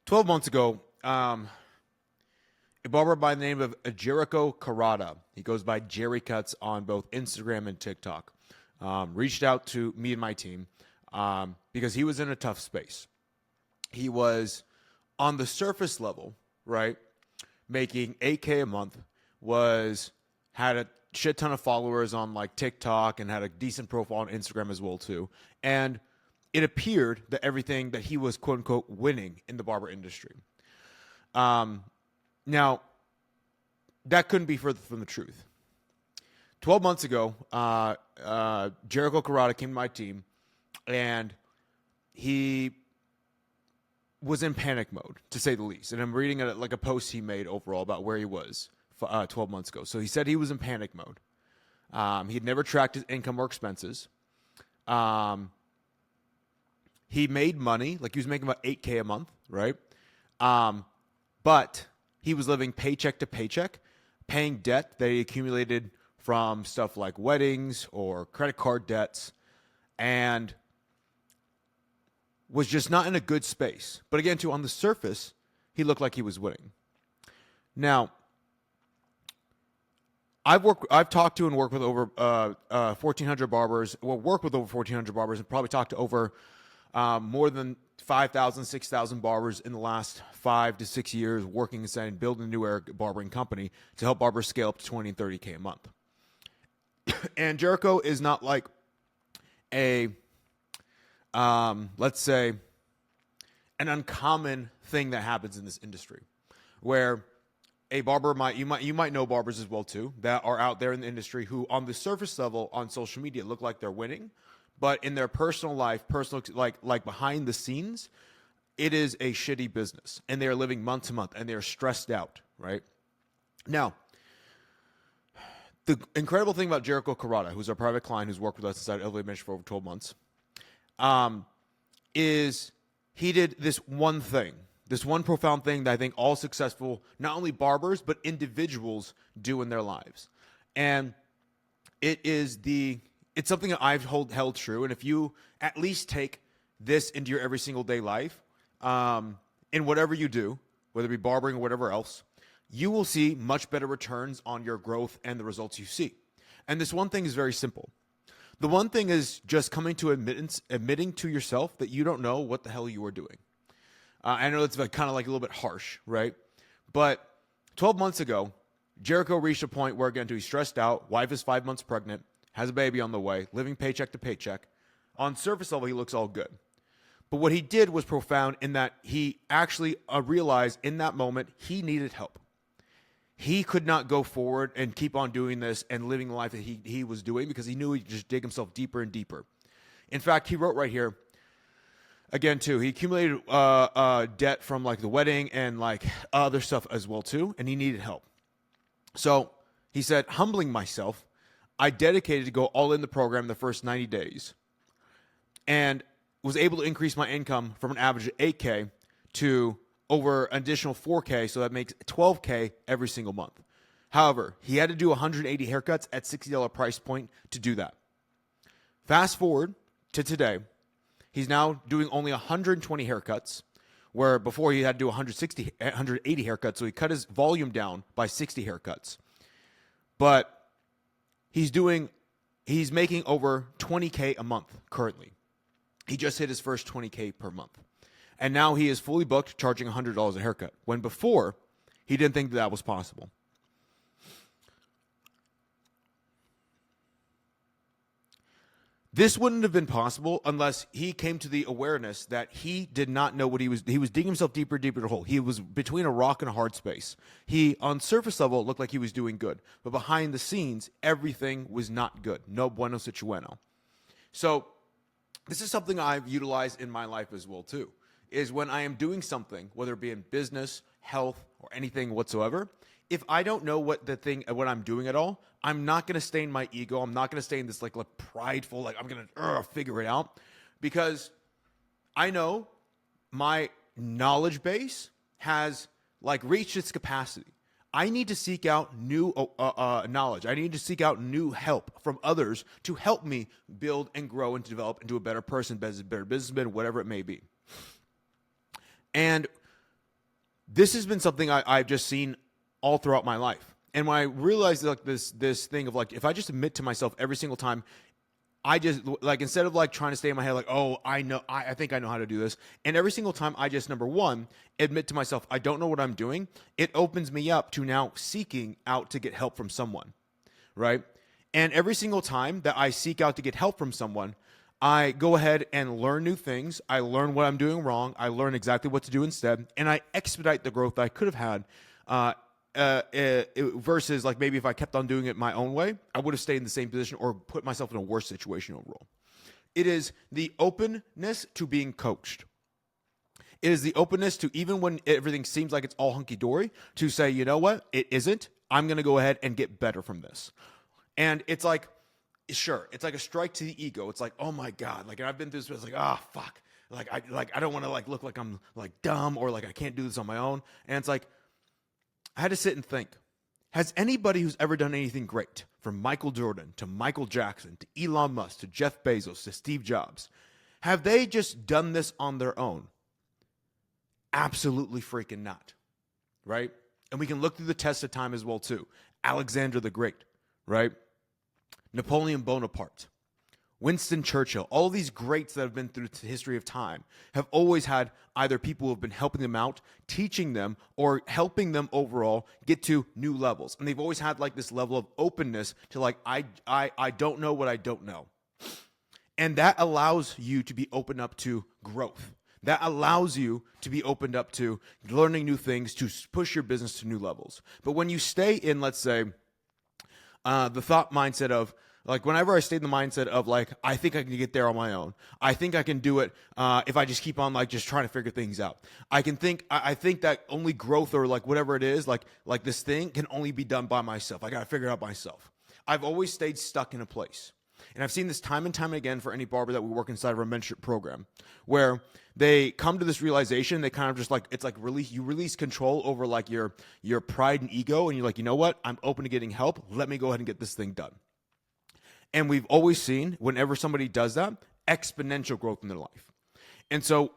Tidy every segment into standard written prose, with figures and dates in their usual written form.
12 months ago, a barber by the name of Jericho Karada, he goes by Jerry Cuts on both Instagram and TikTok, reached out to me and my team because he was in a tough space. He was on the surface level, right, making 8K a month, had a shit ton of followers on like TikTok and had a decent profile on Instagram as well too. And it appeared that everything that he was quote unquote winning in the barber industry. Now, that couldn't be further from the truth. 12 months ago, Jericho Karada came to my team, and he was in panic mode, to say the least. And I'm reading like a post he made overall about where he was 12 months ago. So he said he was in panic mode. He had never tracked his income or expenses. He made money, like he was making about 8K a month, right? But he was living paycheck to paycheck, paying debt that he accumulated from stuff like weddings or credit card debts, and was just not in a good space. But again, too, on the surface, he looked like he was winning. Now, I've talked to and worked with over 1,400 barbers. Well, worked with over 1,400 barbers, and probably talked to over more than 5,000, 6,000 barbers in the last 5 to 6 years, working inside and building a new era barbering company to help barbers scale up to 20 and 30K a month. And Jericho is not like a, let's say, an uncommon thing that happens in this industry, where a barber you might know barbers as well too that are out there in the industry who, on the surface level on social media, look like they're winning, but in their personal life, like behind the scenes, it is a shitty business, and they are living month to month, and they are stressed out, right? Now, the incredible thing about Jericho Karada, who's our private client who's worked with us inside Elevate Mission for over 12 months, is he did this one thing, this one profound thing that I think all successful, not only barbers, but individuals do in their lives. And it's something that I've held true. And if you at least take this into your every single day life, in whatever you do, whether it be barbering or whatever else, you will see much better returns on your growth and the results you see. And this one thing is very simple. The one thing is just coming to admitting to yourself that you don't know what the hell you are doing. I know it's kind of like a little bit harsh, right? But 12 months ago, Jericho reached a point where, again, he's stressed out, wife is 5 months pregnant, has a baby on the way, living paycheck to paycheck. On surface level, he looks all good. But what he did was profound in that he actually realized in that moment he needed help. He could not go forward and keep on doing this and living the life that he was doing, because he knew he'd just dig himself deeper and deeper. In fact, he wrote right here, again, too, he accumulated debt from like the wedding and like other stuff as well, too, and he needed help. So he said, humbling myself, I dedicated to go all in the program the first 90 days and was able to increase my income from an average of 8K to over an additional 4K, so that makes 12K every single month. However, he had to do 180 haircuts at $60 price point to do that. Fast forward to today, he's now doing only 120 haircuts, where before he had to do 180 haircuts, so he cut his volume down by 60 haircuts. But he's making over 20K a month currently. He just hit his first 20K per month. And now he is fully booked, charging $100 a haircut, when before he didn't think that was possible. This wouldn't have been possible unless he came to the awareness that he did not know what he was digging himself deeper and deeper in a hole. He was between a rock and a hard space. He, on surface level, looked like he was doing good, but behind the scenes, everything was not good. No bueno situeno. So this is something I've utilized in my life as well, too, is when I am doing something, whether it be in business, health, or anything whatsoever, if I don't know what I'm doing at all, I'm not going to stay in my ego. I'm not going to stay in this like prideful, like I'm going to figure it out, because I know my knowledge base has like reached its capacity. I need to seek out new knowledge. I need to seek out new help from others to help me build and grow and develop into a better person, better businessman, whatever it may be. And this has been something I've just seen all throughout my life. And when I realized like this thing of like, if I just admit to myself every single time, I just like, instead of like trying to stay in my head, like, oh, I know, I think I know how to do this. And every single time I just, number one, admit to myself, I don't know what I'm doing. It opens me up to now seeking out to get help from someone. Right. And every single time that I seek out to get help from someone, I go ahead and learn new things. I learn what I'm doing wrong. I learn exactly what to do instead. And I expedite the growth I could have had. Versus like maybe if I kept on doing it my own way, I would have stayed in the same position or put myself in a worse situation overall. It is the openness to being coached. It is the openness to, even when everything seems like it's all hunky-dory, to say, you know what, it isn't. I'm going to go ahead and get better from this. And it's like, sure, it's like a strike to the ego. It's like, oh my God, like, and I've been through this, it's like, ah, fuck. I don't want to like look like I'm like dumb or like I can't do this on my own. And it's like, I had to sit and think, has anybody who's ever done anything great, from Michael Jordan to Michael Jackson to Elon Musk to Jeff Bezos to Steve Jobs, have they just done this on their own? Absolutely freaking not, right? And we can look through the test of time as well too. Alexander the Great, right? Napoleon Bonaparte, Winston Churchill, all these greats that have been through the history of time have always had either people who have been helping them out, teaching them, or helping them overall get to new levels. And they've always had like this level of openness to like, I don't know what I don't know. And that allows you to be open up to growth. That allows you to be opened up to learning new things, to push your business to new levels. But when you stay in, let's say, the thought mindset of, like, whenever I stay in the mindset of like, I think I can get there on my own. I think I can do it if I just keep on like just trying to figure things out. I think that only growth or like whatever it is, like this thing can only be done by myself. I got to figure it out myself. I've always stayed stuck in a place. And I've seen this time and time again for any barber that we work inside of our mentorship program, where they come to this realization, they kind of just like, it's like you release control over like your pride and ego. And you're like, you know what? I'm open to getting help. Let me go ahead and get this thing done. And we've always seen, whenever somebody does that, exponential growth in their life. And so,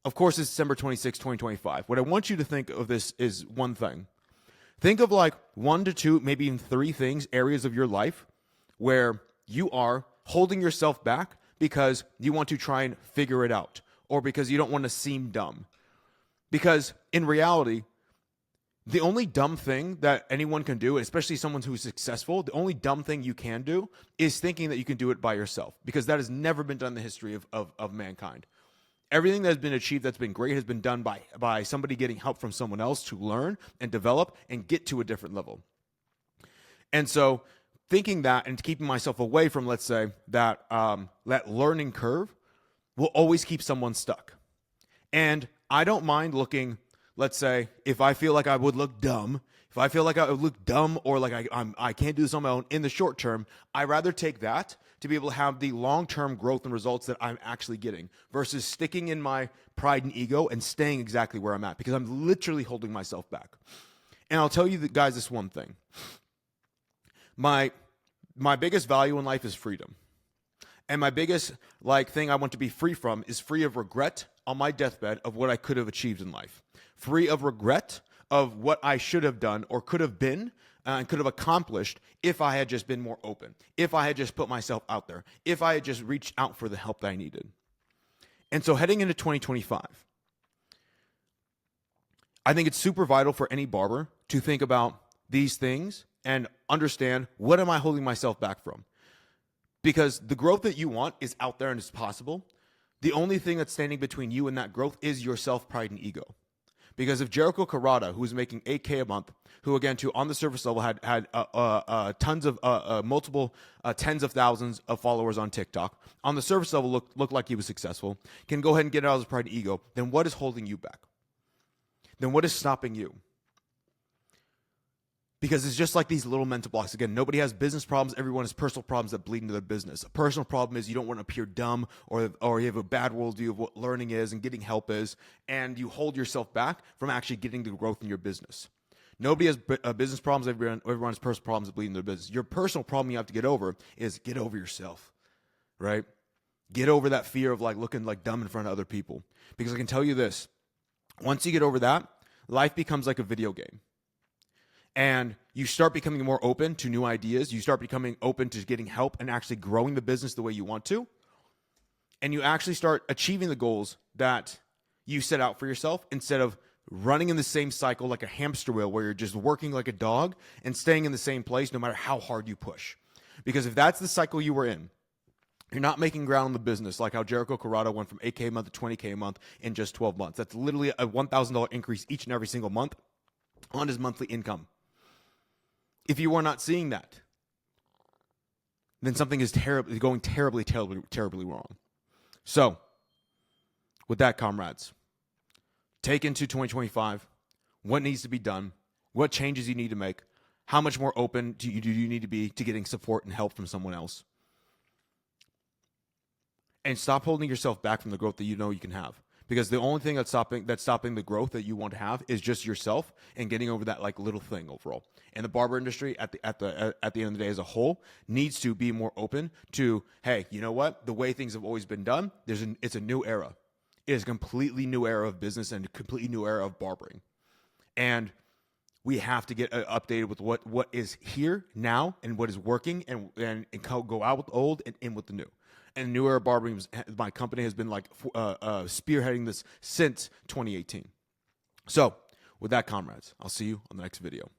of course, it's December 26, 2025. What I want you to think of this is one thing. Think of like 1 to 2, maybe even 3 things, areas of your life where you are holding yourself back because you want to try and figure it out, or because you don't want to seem dumb. Because in reality, the only dumb thing that anyone can do, especially someone who's successful, the only dumb thing you can do is thinking that you can do it by yourself, because that has never been done in the history of mankind. Everything that's been achieved that's been great has been done by somebody getting help from someone else to learn and develop and get to a different level. And so thinking that and keeping myself away from, let's say, that learning curve will always keep someone stuck. And I don't mind looking, let's say, if I feel like I would look dumb, if I feel like I would look dumb or like I can't do this on my own in the short term, I'd rather take that to be able to have the long-term growth and results that I'm actually getting versus sticking in my pride and ego and staying exactly where I'm at, because I'm literally holding myself back. And I'll tell you, guys, this one thing. My biggest value in life is freedom. And my biggest thing I want to be free from is free of regret on my deathbed of what I could have achieved in life. Free of regret of what I should have done or could have been and could have accomplished if I had just been more open, if I had just put myself out there, if I had just reached out for the help that I needed. And so heading into 2025, I think it's super vital for any barber to think about these things and understand, what am I holding myself back from? Because the growth that you want is out there and it's possible. The only thing that's standing between you and that growth is your self-pride and ego. Because if Jericho Karada, who was making $8K a month, who again, on the surface level had tons of multiple tens of thousands of followers on TikTok, on the surface level looked like he was successful, can go ahead and get out of his pride and ego, then what is holding you back? Then what is stopping you? Because it's just like these little mental blocks. Again, nobody has business problems. Everyone has personal problems that bleed into their business. A personal problem is you don't want to appear dumb, or you have a bad worldview of what learning is and getting help is, and you hold yourself back from actually getting the growth in your business. Nobody has business problems. Everyone has personal problems that bleed into their business. Your personal problem you have to get over is get over yourself, right? Get over that fear of like looking like dumb in front of other people. Because I can tell you this, once you get over that, life becomes like a video game. And you start becoming more open to new ideas. You start becoming open to getting help and actually growing the business the way you want to. And you actually start achieving the goals that you set out for yourself instead of running in the same cycle like a hamster wheel where you're just working like a dog and staying in the same place no matter how hard you push. Because if that's the cycle you were in, you're not making ground in the business like how Jericho Corrado went from $8K a month to $20K a month in just 12 months. That's literally a $1,000 increase each and every single month on his monthly income. If you are not seeing that, then something is going terribly wrong. So, with that, comrades, take into 2025 what needs to be done, what changes you need to make, how much more open do you need to be to getting support and help from someone else. And stop holding yourself back from the growth that you know you can have. Because the only thing that's stopping the growth that you want to have is just yourself and getting over that like little thing overall. And the barber industry at the end of the day as a whole needs to be more open to, hey, you know what? The way things have always been done, it's a new era. It is a completely new era of business and a completely new era of barbering. And we have to get updated with what is here now and what is working and go out with the old and in with the new. And New Era Barbering, my company has been like spearheading this since 2018. So with that, comrades, I'll see you on the next video.